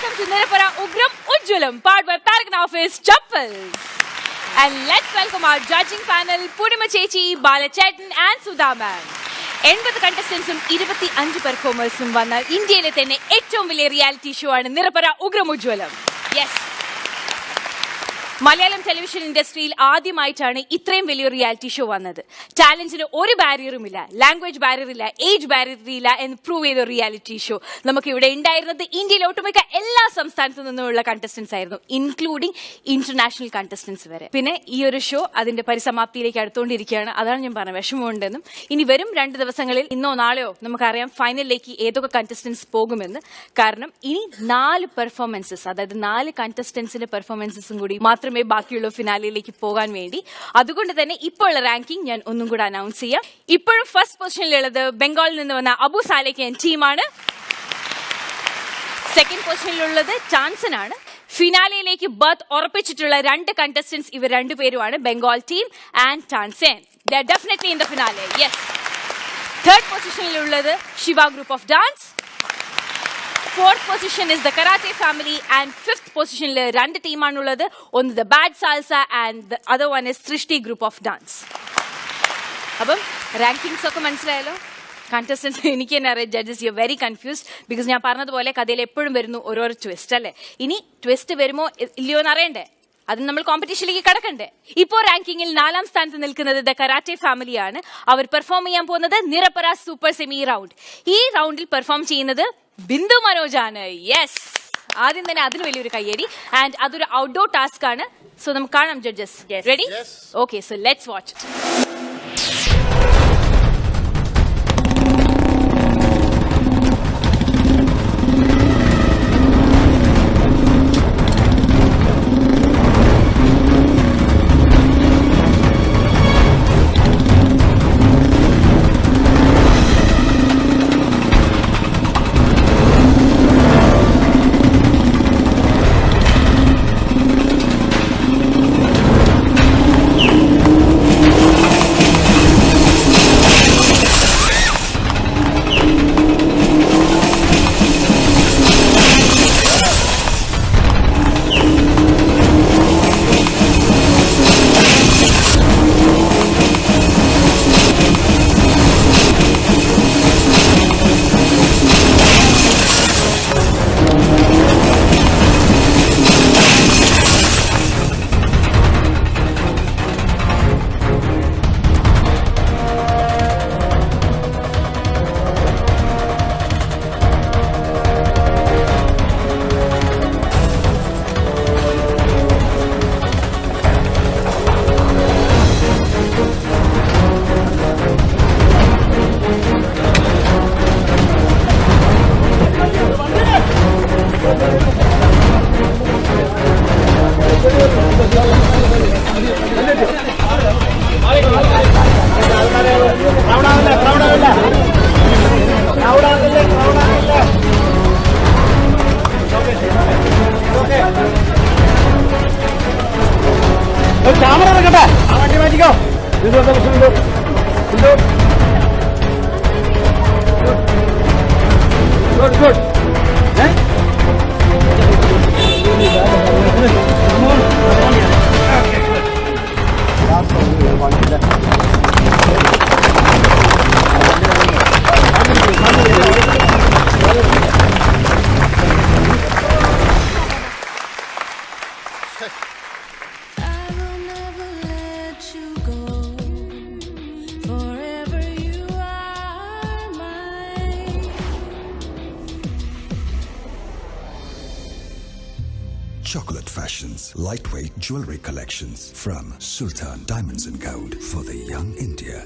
Welcome to Nirapara Ugram Ujjalam, powered by Paragon Office Chappals. And let's welcome our judging panel, Purnima Chechi, Balachetan and Sudha ma'am. 80 contestants and 25 performers vanna Indiaile thenne ഏറ്റവും വലിയ reality show ആണ് നിറപറ ഉഗ്രം ഉജ്വലം. Yes. Malayalam television ഇൻഡസ്ട്രിയിൽ ആദ്യമായിട്ടാണ് ഇത്രയും വലിയ reality show വന്നത്. ടാലന്റിന് ഒരു ബാരിയറും ഇല്ല, ലാംഗ്വേജ് ബാരിയർ ഇല്ല, ഏജ് ബാരിയർ ഇല്ല എന്ന് പ്രൂവ് ചെയ്ത റിയാലിറ്റി ഷോ നമുക്ക് ഇവിടെ ഉണ്ടായിരുന്നത് ഇന്ത്യയിലെ ഒട്ടുമിക്ക എല്ലാ സംസ്ഥാനത്തു നിന്നുമുള്ള കണ്ടസ്റ്റൻസ് ആയിരുന്നു, ഇൻക്ലൂഡിംഗ് ഇന്റർനാഷണൽ കണ്ടസ്റ്റൻസ് വരെ. പിന്നെ ഈ ഒരു ഷോ അതിന്റെ പരിസമാപ്തിയിലേക്ക് അടുത്തുകൊണ്ടിരിക്കുകയാണ്. അതാണ് ഞാൻ പറഞ്ഞ വിഷമമുണ്ടെന്നും. ഇനി വരും 2 ദിവസങ്ങളിൽ ഇന്നോ നാളെയോ നമുക്കറിയാം ഫൈനലിലേക്ക് ഏതൊക്കെ കണ്ടസ്റ്റൻസ് പോകുമെന്ന്. കാരണം ഇനി 4 പെർഫോമൻസസ്, അതായത് 4 കണ്ടസ്റ്റൻസിന്റെ പെർഫോമൻസസും കൂടി മാത്രമേ ബാക്കിയുള്ള ഫിനാലിലേക്ക് പോകാൻ വേണ്ടി. അതുകൊണ്ട് തന്നെ ഇപ്പോൾ റാങ്കിംഗ് ഞാൻ ഒന്നും കൂടെ അനൗൺസ് ചെയ്യാം. ഇപ്പോഴും ഫസ്റ്റ് പൊസിഷനിലുള്ളത് ബംഗാളിൽ നിന്ന് വന്ന അബു സാലേഖൻ ടീമാണ്. സെക്കൻഡ് പൊസിഷനിലുള്ളത് ചാൻസൺ ആണ്. ഫിനാലയിലേക്ക് ബർത്ത് ഉറപ്പിച്ചിട്ടുള്ള 2 കണ്ടസ്റ്റൻസ് ഇവർ രണ്ടുപേരുമാണ്, Bengal team and Tansen. They are definitely in the finale. Yes. Third പൊസിഷനിലുള്ളത് Shiva group of dance. Fourth position is the Karate family and 5th position le 2 team aanullathu. One the Bad Salsa and the other one is Srishti group of dance. Appam rankings okke manasilayallo. Contestants enikku enna array judges you are very confused because ഞാൻ പറഞ്ഞതുപോലെ കഥയിൽ എപ്പോഴും വരുന്നു ഓരോ twist അല്ലേ. ഇനി twist വരുമോ ഇല്ലയോ എന്ന് അറിയണ്ടേ, അത് നമ്മൾ കോമ്പറ്റീഷനിലേക്ക് കടക്കണ്ടേ. ഇപ്പോൾ റാങ്കിങ്ങിൽ 4ാം സ്ഥാനത്ത് നിൽക്കുന്നത് ദ കരാട്ടെ ഫാമിലിയാണ്. അവർ പെർഫോം ചെയ്യാൻ പോകുന്നത് നിറപറ സൂപ്പർ സെമി റൗണ്ട്. ഈ റൗണ്ടിൽ പെർഫോം ചെയ്യുന്നത് ബിന്ദു മനോജാണ്. യെസ്, ആദ്യം തന്നെ അതിന് വലിയൊരു കയ്യടി. ആൻഡ് അതൊരു ഔട്ട്ഡോർ ടാസ്ക് ആണ്. സോ നമുക്ക് കാണാം judges. Ready? Okay, so let's watch it. Camera എടുക്കട്ടെ, ആ വണ്ടി മാറ്റിക്കോ. Good good. Chocolate Fashions lightweight jewelry collections from Sultan Diamonds and Gold for the young India.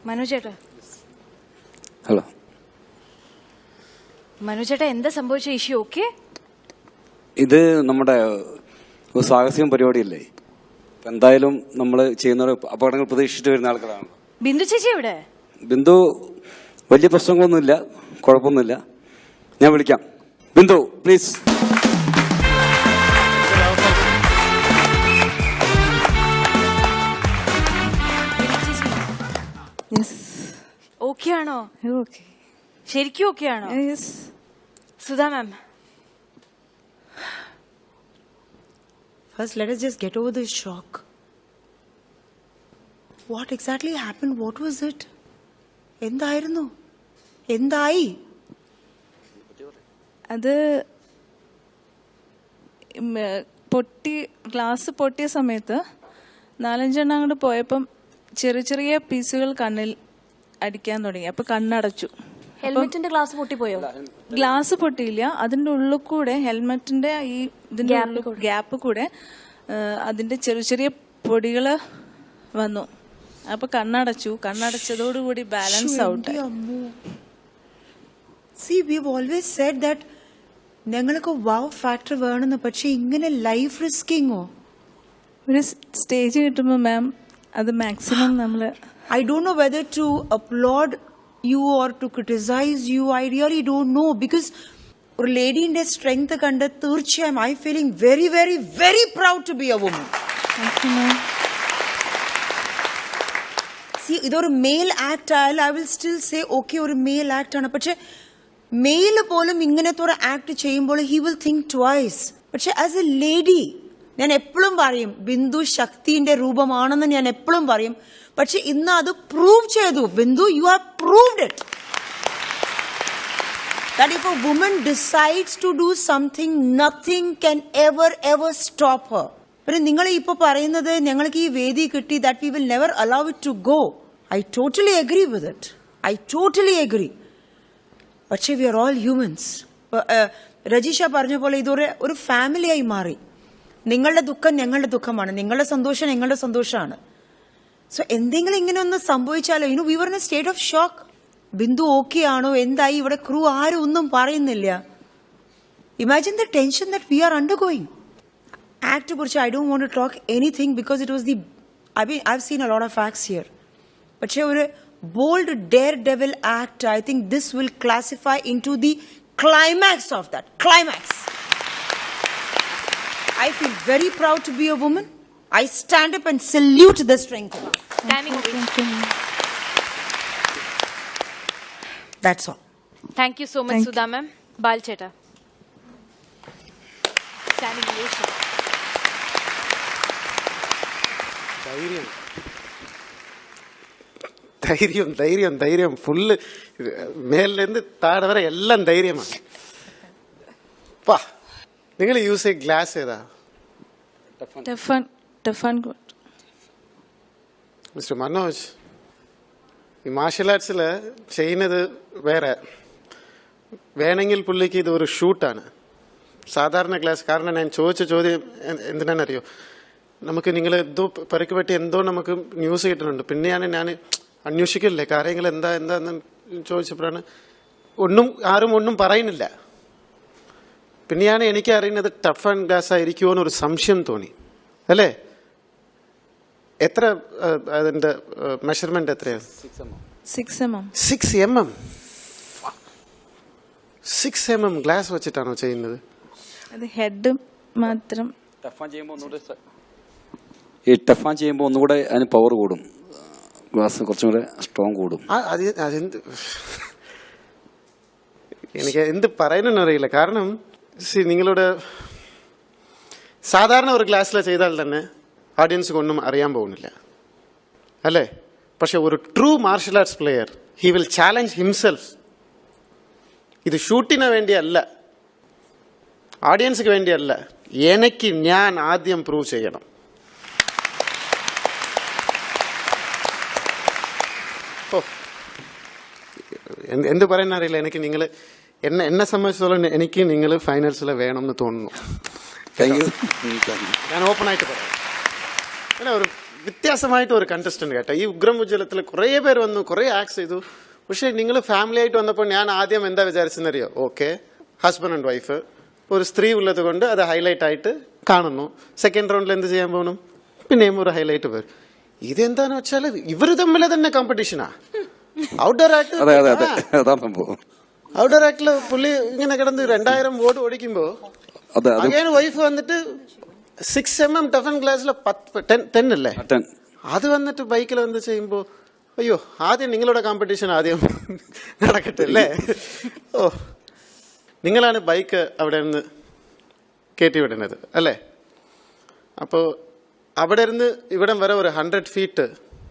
മനോജേട്ടാ. ഹലോ മനോജേട്ടാ, എന്താ സംഭവിച്ച ഇഷ്യൂ? ഓക്കെ, ഇത് നമ്മുടെ ഒരു സാഹസികം പരിപാടിയല്ലേ. എന്തായാലും നമ്മൾ ചെയ്യുന്ന അപകടങ്ങൾ പ്രതീക്ഷിച്ചിട്ട് വരുന്ന ആൾക്കാരാണ്. ബിന്ദു ചേച്ചി എവിടെ? ബിന്ദു വലിയ പ്രശ്നങ്ങളൊന്നുമില്ല, കുഴപ്പമൊന്നുമില്ല. ഞാൻ വിളിക്കാം. ബിന്ദു പ്ലീസ്. ഓക്കെ ആണോ? ശരിക്കും ഓക്കെ ആണോ? സുധാ മാം, First, let us just get over this shock. What exactly happened? What was it? എന്തായിരുന്നു? എന്തായി? അത് ഗ്ലാസ് പൊട്ടിയ സമയത്ത് 4-5 അങ്ങോട്ട് പോയപ്പം ചെറിയ ചെറിയ പീസുകൾ കണ്ണിൽ അടിക്കാൻ തുടങ്ങി. അപ്പൊ കണ്ണടച്ചു. ഹെൽമെറ്റിന്റെ ഗ്ലാസ് പൊട്ടിപ്പോയോ? ഗ്ലാസ് പൊട്ടിയില്ല, അതിന്റെ ഉള്ളിൽ കൂടെ ഹെൽമെറ്റിന്റെ ഈ ഇതിന്റെ ഗ്യാപ്പ് കൂടെ അതിന്റെ ചെറിയ ചെറിയ പൊടികള് വന്നു. അപ്പൊ കണ്ണടച്ചു. കണ്ണടച്ചതോടുകൂടി balance out. See, we've always said that ഞങ്ങൾക്ക് wow factor വേണമെന്ന്. പക്ഷെ ഇങ്ങനെ ലൈഫ് റിസ്കിങ്ങോ? ഒരു സ്റ്റേജ് കിട്ടുമ്പോ മാം അത് മാക്സിമം നമ്മള് I don't know whether to applaud you or to criticize you. I really don't know, because ഒരു ലേഡീന്റെ സ്ട്രെങ്ത് കണ്ട് തീർച്ചയായും I feeling very very very proud to be a woman. See, ഇതൊരു mail act ആയാലും I will still say okay, ഒരു mail act ആണ്. പക്ഷെ mail പോലും ഇങ്ങനത്തെ ഒരു ആക്ട് ചെയ്യുമ്പോൾ he will think twice. പക്ഷെ ആസ് എ ലേഡി ഞാൻ എപ്പോഴും പറയും ബിന്ദു ശക്തിന്റെ രൂപമാണെന്ന് ഞാൻ എപ്പോഴും പറയും. പക്ഷെ ഇന്ന് അത് പ്രൂവ് ചെയ്തു. Bindu, you have proved it that if a woman decides to do something, nothing can ever stop her. പിന്നെ നിങ്ങൾ ഇപ്പൊ പറയുന്നത് ഞങ്ങൾക്ക് ഈ വേദി കിട്ടി, that we will never allow it to go. I totally agree with it. I totally agree. പക്ഷെ we are all humans. Rajisha പറഞ്ഞ പോലെ ഇതൊരു ഫാമിലിയായി മാറി. നിങ്ങളുടെ ദുഃഖം ഞങ്ങളുടെ ദുഃഖമാണ്, നിങ്ങളുടെ സന്തോഷം ഞങ്ങളുടെ സന്തോഷമാണ്. സോ എന്തെങ്കിലും ഇങ്ങനെ ഒന്ന് സംഭവിച്ചാലോ, we were in a state of shock. Bindu okay ആണോ, എന്തായി, ഇവിടെ ക്രൂ ആരും ഒന്നും പറയുന്നില്ല. Imagine the tension that we are undergoing. Act കുറിച്ച് I don't want to talk anything because it was I've seen a lot of acts here. പക്ഷെ ഒരു bold daredevil act, I think this will classify into the climax of that. Climax. I feel very proud to be a woman. I stand up and salute the strength. Standing ovation. That's all. Thank you so much, Sudha ma'am. Bal Cheta. Standing ovation. ധൈര്യം full മേലിருந்து താഴെ വരെ എല്ലാം ധൈര്യമാണ്. വാ, നിങ്ങൾ use ചെയ്യ glass ഏതാ? Mister Manoj, ഈ മാർഷൽ ആർട്സിൽ ചെയ്യുന്നത് വേറെ. വേണമെങ്കിൽ പുള്ളിക്ക് ഇത് ഒരു ഷൂട്ടാണ്, സാധാരണ ക്ലാസ്. കാരണം ഞാൻ ചോദിച്ച ചോദ്യം എന്തിനാണെന്നറിയോ, നമുക്ക് നിങ്ങൾ എന്തോ പരിക്ക് പറ്റി എന്തോ നമുക്ക് ന്യൂസ് കിട്ടുന്നുണ്ട്. പിന്നെയാണ് ഞാൻ അന്വേഷിക്കില്ലേ കാര്യങ്ങൾ എന്താന്ന് ചോദിച്ചപ്പോഴാണ് ആരും ഒന്നും പറയുന്നില്ല. പിന്നെയാണ് എനിക്ക് അറിയുന്നത് ടഫ് ആൻഡ് ഗ്ലാസ് ആയിരിക്കുമോ എന്നൊരു സംശയം തോന്നി. അല്ലേ? എത്ര അതിന്റെ മെഷർമെന്റ് എത്രയാണ്? 6 mm ഗ്ലാസ് വെച്ചിട്ടാണോ ചെയ്യുന്നത്? അത് ഹെഡ് മാത്രം. ഈ ടഫാൻ ചെയ്യുമ്പോൾ ഒന്നുകൂടെ അതിന് പവർ കൂടും, ഗ്ലാസ് കുറച്ചും കൂടെ സ്ട്രോങ് കൂടും. അതെന്ത് എനിക്ക് എന്ത് പറയുന്നെന്ന് അറിയില്ല. കാരണം നിങ്ങളുടെ സാധാരണ ഒരു ക്ലാസ്സിൽ ചെയ്താൽ തന്നെ ഓഡിയൻസിന് ഒന്നും അറിയാൻ പോകുന്നില്ല, അല്ലേ? പക്ഷെ ഒരു true martial arts player, he will challenge himself. ഇത് ഷൂട്ടിന് വേണ്ടിയല്ല, ഓഡിയൻസിന് വേണ്ടിയല്ല, ഞാൻ ആദ്യം പ്രൂവ് ചെയ്യണം. എന്ത് പറയാൻ അറിയില്ല. എനിക്ക് നിങ്ങൾ എന്നെ സംബന്ധിച്ചോളം എനിക്ക് നിങ്ങൾ ഫൈനൽസിൽ വേണമെന്ന് തോന്നുന്നു. ഞാൻ ഓപ്പൺ ആയിട്ട് പറയാം. പിന്നെ ഒരു വ്യത്യാസമായിട്ട് ഒരു കണ്ടസ്റ്റന്റ് കേട്ടോ. ഈ ഉഗ്രം ഉജ്ജ്വലത്തിൽ കുറേ പേര് വന്നു, കുറേ ആക്ട് ചെയ്തു. പക്ഷെ നിങ്ങൾ ഫാമിലി ആയിട്ട് വന്നപ്പോൾ ഞാൻ ആദ്യം എന്താ വിചാരിച്ചെന്നറിയോ, ഓക്കെ ഹസ്ബൻഡ് ആൻഡ് വൈഫ്, ഒരു സ്ത്രീ ഉള്ളത് കൊണ്ട് അത് ഹൈലൈറ്റ് ആയിട്ട് കാണുന്നു. സെക്കൻഡ് റൗണ്ടിൽ എന്ത് ചെയ്യാൻ പോകണം, പിന്നെയും ഒരു ഹൈലൈറ്റ് വരും. ഇതെന്താന്ന് വെച്ചാൽ ഇവർ തമ്മിൽ തന്നെ കോമ്പറ്റീഷനാ. ഔട്ട്ഡോർ ആക്ട് ഔട്ട്ഡോർ ആക്ടില് പുള്ളി ഇങ്ങനെ കിടന്ന് 2000 വോട്ട് ഓടിക്കുമ്പോ അഗൈൻ വൈഫ് വന്നിട്ട് 6 mm ടഫ് ആൻഡ് ഗ്ലാസ്സിലെ 10 അല്ലേ, അത് വന്നിട്ട് ബൈക്കിൽ വന്ന് ചെയ്യുമ്പോ അയ്യോ, ആദ്യം നിങ്ങളുടെ കോമ്പറ്റീഷൻ ആദ്യം നടക്കട്ടെ അല്ലേ? ഓ, നിങ്ങളാണ് ബൈക്ക് അവിടെ നിന്ന് കയറ്റി വിടുന്നത് അല്ലേ? അപ്പോൾ അവിടെ ഇരുന്ന് ഇവിടം വരെ ഒരു 100 ഫീറ്റ്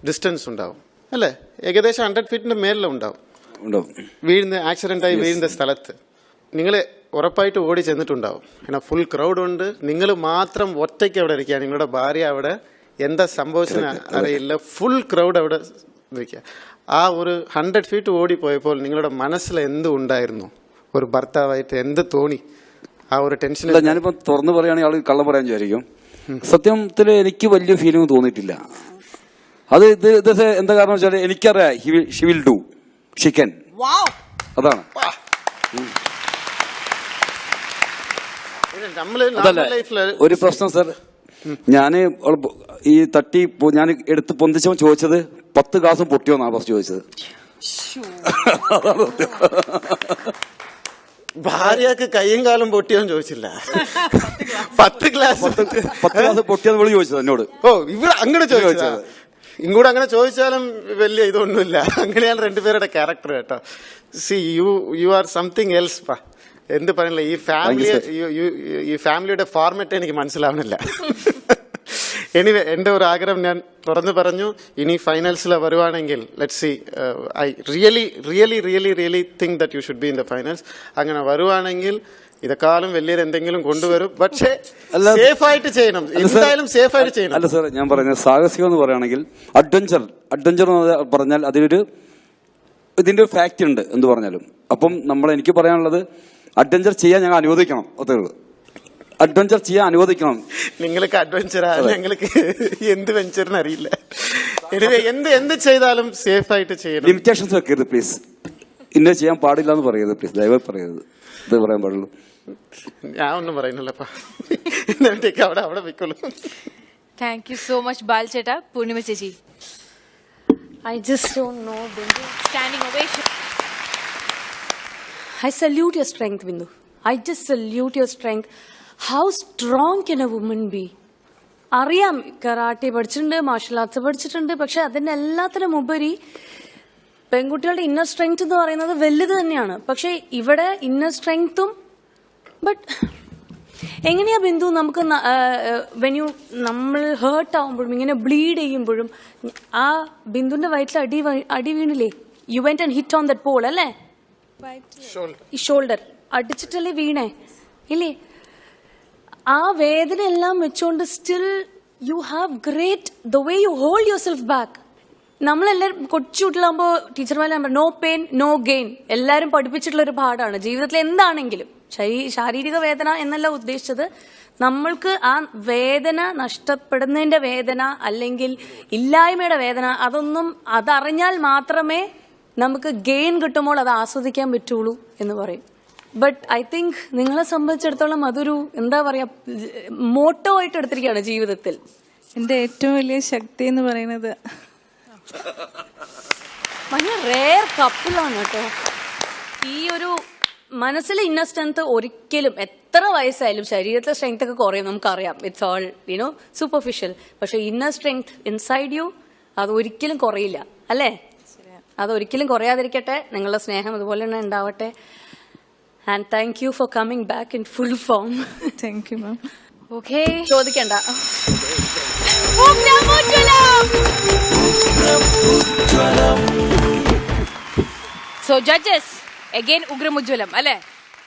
ഡിസ്റ്റൻസ് ഉണ്ടാവും അല്ലേ? ഏകദേശം 100 ഫീറ്റിന്റെ മേലിലുണ്ടാവും വീഴുന്ന ആക്സിഡന്റ് വീഴുന്ന സ്ഥലത്ത്. നിങ്ങൾ ഉറപ്പായിട്ട് ഓടി ചെന്നിട്ടുണ്ടാവും. എന്നാൽ ഫുൾ ക്രൗഡ് ഉണ്ട്, നിങ്ങൾ മാത്രം ഒറ്റയ്ക്ക് അവിടെ ഇരിക്കുക, നിങ്ങളുടെ ഭാര്യ അവിടെ എന്താ സംഭവിച്ചെന്ന് അറിയില്ല, ഫുൾ ക്രൗഡ് അവിടെ ഇരിക്കുക. ആ ഒരു 100 ഫീറ്റ് ഓടിപ്പോയപ്പോൾ നിങ്ങളുടെ മനസ്സിൽ എന്ത് ഉണ്ടായിരുന്നു? ഒരു ഭർത്താവായിട്ട് എന്ത് തോന്നി? ആ ഒരു ടെൻഷൻ. ഞാനിപ്പോ തുറന്നു പറയുകയാണെങ്കിൽ ആൾ കള്ളം പറയാൻ വിചാരിക്കും. സത്യത്തിൽ എനിക്ക് വലിയ ഫീലിംഗ് തോന്നിയിട്ടില്ല. അത് ഇത് എന്താ കാരണം വെച്ചാൽ എനിക്കറിയാം ഷി വിൽ ഡു ചിക്കൻ. അതാണ്. ഒരു പ്രശ്നം സർ, ഞാന് ഈ തട്ടി ഞാൻ എടുത്ത് പൊന്തിച്ചവൻ ചോദിച്ചത് 10 ഗ്ലാസും പൊട്ടിയോന്നാ ഫസ്റ്റ് ചോദിച്ചത്. ഭാര്യക്ക് കയ്യും കാലും പൊട്ടിയോന്ന് ചോദിച്ചില്ല. 10 ഗ്ലാസ് പൊട്ടിയെന്ന് വിളി ചോദിച്ചത് എന്നോട്. ഓ, ഇവിടെ അങ്ങനെ ചോദിച്ചത്. ഇങ്ങോട്ട് അങ്ങനെ ചോദിച്ചാലും വലിയ ഇതൊന്നുമില്ല. അങ്ങനെയാണ് രണ്ടുപേരുടെ ക്യാരക്ടർ കേട്ടോ. C you are something else പാ. എന്ത് പറയണില്ല, ഈ ഫാമിലിയുടെ ഫോർമാറ്റ് എനിക്ക് മനസ്സിലാവണില്ല. എനിവേ, എന്റെ ഒരു ആഗ്രഹം ഞാൻ തുറന്നു പറഞ്ഞു. ഇനി ഫൈനൽസിൽ വരുവാണെങ്കിൽ let's C. I really think that you should be in the finals. അങ്ങനെ വരുവാണെങ്കിൽ ഇതെക്കാളും വലിയ എന്തെങ്കിലും കൊണ്ടുവരും. പക്ഷേ സേഫ് ആയിട്ട് ചെയ്യണം, എന്തായാലും സേഫ് ആയിട്ട് ചെയ്യണം. അല്ല സാർ, ഞാൻ പറഞ്ഞത് സാഹസികം എന്ന് പറയുകയാണെങ്കിൽ അഡ്വഞ്ചർ എന്ന് പറഞ്ഞാൽ ഇതിന്റെ ഒരു ഫാക്ട് ഉണ്ട് എന്ന് പറഞ്ഞാലും. അപ്പം എനിക്ക് പറയാനുള്ളത് അഡ്വഞ്ചർ ചെയ്യാൻ ഞങ്ങൾ അനുവദിക്കണം. അഡ്വഞ്ചർ ചെയ്യാൻ അനുവദിക്കണം. നിങ്ങൾക്ക് അഡ്വഞ്ചറാ, ഞങ്ങൾക്ക് എന്ത് വെഞ്ചറിന് അറിയില്ല. എന്ത് ചെയ്താലും സേഫ് ആയിട്ട് ചെയ്യണം. ലിമിറ്റേഷൻസ് വെക്കരുത് പ്ലീസ്. ഇന്നത് ചെയ്യാൻ പാടില്ല എന്ന് പറയരുത് പ്ലീസ്, ദയവായി പറയരുത്. ഇത് പറയാൻ പാടുള്ളൂ. ഞാൻ ഒന്നും പറയുന്നില്ലപ്പാ. അവിടെ വെക്കുള്ളൂ. താങ്ക് യു സോ മച്ച് ബാൽ ചേട്ടാ. പൂർണിമ ചേച്ചി. I just don't know, Bindu. Standing ovation. I salute your strength, Bindu. I just salute your strength. How strong can a woman be? അറിയാം, കരാട്ടെ പഠിച്ചിട്ടുണ്ട്, മാർഷൽ ആർട്സ് പഠിച്ചിട്ടുണ്ട്. പക്ഷെ അതിന്റെ എല്ലാത്തിനും ഉപരി പെൺകുട്ടികളുടെ ഇന്നർ സ്ട്രെങ്ത് എന്ന് പറയുന്നത് വലുത് തന്നെയാണ്. പക്ഷെ ഇവിടെ ഇന്നർ സ്ട്രെങ്ത്തും ബട്ട് എങ്ങനെയാ ബിന്ദു നമുക്ക് നമ്മൾ ഹേർട്ട് ആവുമ്പോഴും ഇങ്ങനെ ബ്ലീഡ് ചെയ്യുമ്പോഴും ആ ബിന്ദുവിന്റെ വയറ്റിൽ അടി വീണില്ലേ? You went and hit on that pole അല്ലേ? ഈ ഷോൾഡർ അടിച്ചിട്ടല്ലേ വീണേ ഇല്ലേ? ആ വേദന എല്ലാം വെച്ചോണ്ട് still you have great the way you hold your self back. നമ്മളെല്ലാവരും കൊച്ചുകുട്ടിലാകുമ്പോൾ ടീച്ചർമാരെ നോ പെയിൻ നോ ഗെയിൻ എല്ലാവരും പഠിപ്പിച്ചിട്ടുള്ള ഒരു പാഠമാണ് ജീവിതത്തിൽ. എന്താണെങ്കിലും ശാരീരിക വേദന എന്നല്ല ഉദ്ദേശിച്ചത്, നമ്മൾക്ക് ആ വേദന, നഷ്ടപ്പെടുന്നതിന്റെ വേദന അല്ലെങ്കിൽ ഇല്ലായ്മയുടെ വേദന, അതറിഞ്ഞാൽ മാത്രമേ നമുക്ക് ഗെയിൻ കിട്ടുമ്പോൾ അത് ആസ്വദിക്കാൻ പറ്റുള്ളൂ എന്ന് പറയും. ബട്ട് ഐ തിങ്ക് നിങ്ങളെ സംബന്ധിച്ചിടത്തോളം അതൊരു എന്താ പറയാ മോട്ടോ ആയിട്ട് എടുത്തിരിക്കുകയാണ് ജീവിതത്തിൽ. എന്റെ ഏറ്റവും വലിയ ശക്തി എന്ന് പറയുന്നത് ഭയങ്കര റെയർ കപ്പിളാണ് കേട്ടോ. ഈ ഒരു മനസ്സിലെ ഇന്നർ സ്ട്രെങ്ത് ഒരിക്കലും എത്ര വയസ്സായാലും ശരീരത്തിലെ സ്ട്രെങ്ത് ഒക്കെ കുറയും, നമുക്കറിയാം. It's all superficial. പക്ഷെ ഇന്നർ സ്ട്രെങ്ത് ഇൻസൈഡ് യു അത് ഒരിക്കലും കുറയില്ല അല്ലേ? അതൊരിക്കലും കുറയാതിരിക്കട്ടെ. നിങ്ങളുടെ സ്നേഹം അതുപോലെ തന്നെ ഉണ്ടാവട്ടെ. And thank you for coming back in full form. Thank you ma'am. Okay, ചോദിക്കണ്ട. സോ ജഡ്ജസ് അഗൈൻ ഉഗ്രമുജ്വലം അല്ലേ?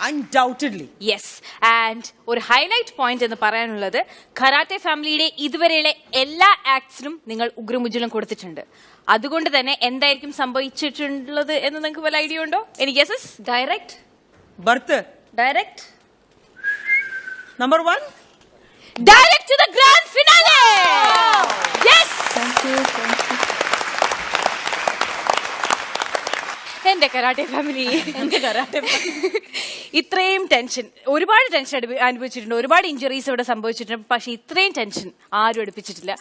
Undoubtedly. യെസ്. ആൻഡ് ഒരു ഹൈലൈറ്റ് പോയിന്റ് എന്ന് പറയാനുള്ളത്, കരാട്ടെ ഫാമിലിയുടെ ഇതുവരെയുള്ള എല്ലാ ആക്ട്സിനും നിങ്ങൾ ഉഗ്രമുജ്വലം കൊടുത്തിട്ടുണ്ട്. അതുകൊണ്ട് തന്നെ എന്തായിരിക്കും സംഭവിച്ചിട്ടുള്ളത് എന്ന് നിങ്ങൾക്ക് വല്ല ഐഡിയ ഉണ്ടോ? Any guesses? Direct Birth. Direct Number 1. Direct to the grand finale! Yes! Thank you. എന്റെ കരാട്ടെ ഫാമിലി, ഇത്രയും ടെൻഷൻ, ഒരുപാട് ടെൻഷൻ അനുഭവിച്ചിട്ടുണ്ട്, ഒരുപാട് ഇഞ്ചുറീസ് ഇവിടെ സംഭവിച്ചിട്ടുണ്ട്. പക്ഷെ ഇത്രയും ടെൻഷൻ ആരും എടുപ്പിച്ചിട്ടില്ല.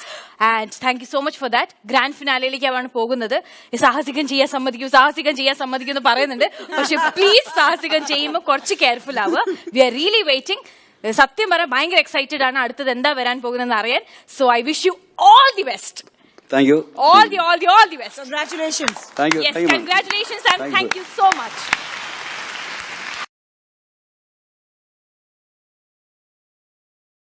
And thank you so much for that. Grand ഫിനാലയിലേക്കാണ് പോകുന്നത്. സാഹസികം ചെയ്യാൻ സമ്മതിക്കും എന്ന് പറയുന്നുണ്ട്. പക്ഷെ പ്ലീസ് സാഹസികം ചെയ്യുമ്പോൾ കുറച്ച് കെയർഫുൾ ആവുക. We are really waiting. സത്യം പറയാൻ ഭയങ്കര എക്സൈറ്റഡ് ആണ് അടുത്തത് എന്താ വരാൻ പോകുന്നതെന്ന് അറിയാൻ. So I wish you all the best. Thank you. All the best. Congratulations. Thank you. Yes, Thank you, ma'am. congratulations and thank you so much.